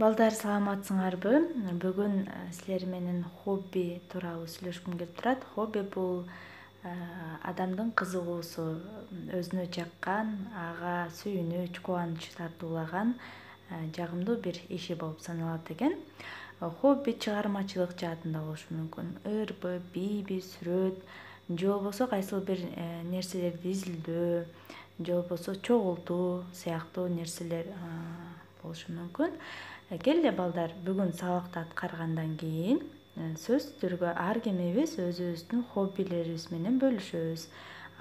Балдар, саламатсыңарбы? Бүгүн силер менен хобби тууралуу сүйлөшкүм келип турат. Хобби бул адамдын кызыгуусу, өзүнө жаккан, ага сүйүнүч, кубаныч тартуулаган жагымдуу бир иши болуп саналат экен. Хобби чыгармачылык жаатында болушу мүмкүн. Ырбы, бийби, сүрөт, же болбосо кайсыл бир нерселерди изилдөө, же болбосо чогултуу сыяктуу нерселер болушу мүмкүн. Келе балдар, бүгүн сабакты аткаргандан кийин сөзсүз түрдө ар кимибиз өзүбүздүн хоббилерибиз менен бөлүшөбүз.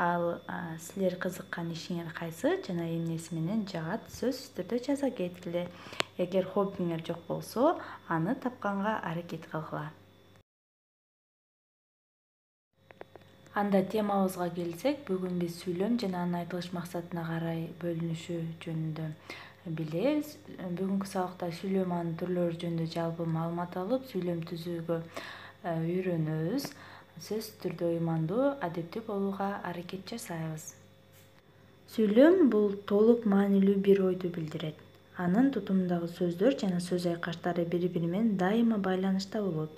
Ал силер кызыккан ишиңер кайсы жана эмнеси менен жагат, сөзсүз түрдө жаза кеткиле. Эгер хоббиңер жок болсо, аны тапканга аракет кылгыла. Анда темабызга келсек, бүгүн биз сүйлөм жана анын айтылыш максатына карай бөлүнүшү жөнүндө билебиз. Бүгүнкү сабакта сүйлөм, анын түрлөрү жөнүндө жалпы маалымат алып, сүйлөм түзүүгө үйрөнөбүз. Сөзсүз түрдө ыймандуу, адептүү болууга аракет жасайбыз. Сүйлөм бул толук маанилүү бир ойду билдирет. Анын тутумундагы сөздөр жана сөз айкаштары бири-бири менен дайыма байланышта болот.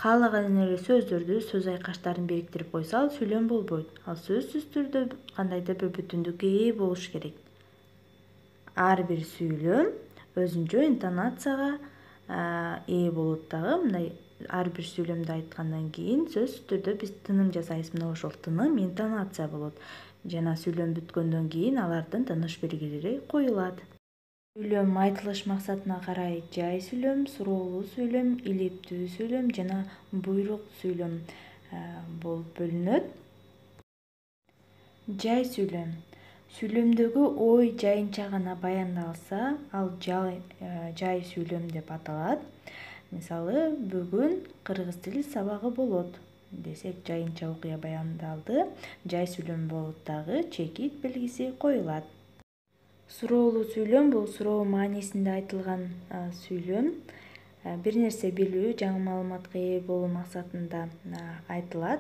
Каалаган эле сөздөрдү, сөз айкаштарын бириктирип койсо, ал сүйлөм болбойт. Ал сөзсүз түрдө кандайдыр бир бүтүндүккө ээ болуш керек. Ар бир сүйлөм өзүнчө интонацияга ээ болот дагы. Мындай ар бир сүйлөмдү айткандан кийин сөзсүз түрдө биз тыным жасайбыз. Мына ошол тыным интонация болот. Жана сүйлөм бүткөндөн кийин алардын тыныш белгилери коюлат. Сүйлөм айтылыш максатына карай жай сүйлөм, суроолуу сүйлөм, илептүү сүйлөм жана буйрук сүйлөм болуп бөлүнөт. Жай сүйлөм. Сүйлөмдөгү ой жайынча гана баяндалса, ал жай сүйлөм деп аталат. Мисалы, бүгүн кыргыз тили сабагы болот десек, жайынча окуя баяндалды, жай сүйлөм болот дагы, чекит белгиси коюлат. Суроолуу сүйлөм бул суроо маанисинде айтылган сүйлөм. Бир нерсе билүү, жаңы маалыматка ээ болуу максатында айтылат.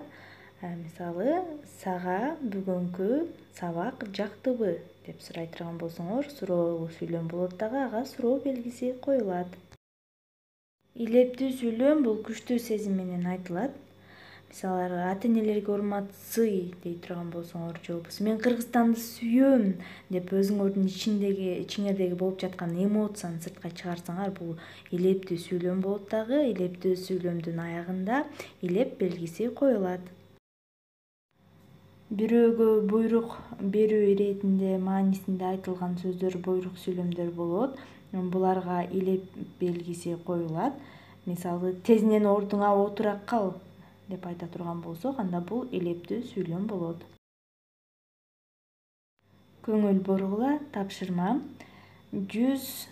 Мисалы, сага бүгүнкү сабак жактыбы деп сурай турган болсоңор, суроолуу сүйлөм болот дагы, ага суроо белгиси коюлат. Илептүү сүйлөм бул күчтүү сезим менен айтылат. Мисалы, ата-энелерге урмат, сый дей турган болсоңор, же болбосо мен Кыргызстанды сүйөм деп өзүңөрдүн ичиңердеги болуп жаткан эмоцияны сыртка чыгарсаңар, бул илептүү сүйлөм болот дагы. Илептүү сүйлөмдүн аягында илеп белгиси коюлат. Бирөөгө буйрук берүү иретинде маанисинде айтылган сөздөр буйрук сүйлөмдөр болот. Буларга илеп белгиси коюлат. Мисалы, тезинен ордуңа отура кал деп айта турган болсок, анда бул илептүү сүйлөм болот. Көңүл бургула, тапшырма 112,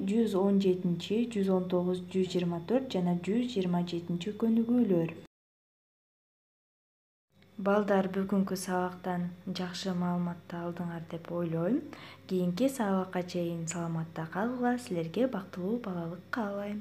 117, 119, 124 жана 127 көнүгүүлөр. Балдар, бүгүнкү сабактан жакшы маалымат алдыңар деп ойлойм. Кийинки сабакка чейин саламатта калгыла, силерге бактылуу балалык каалайм.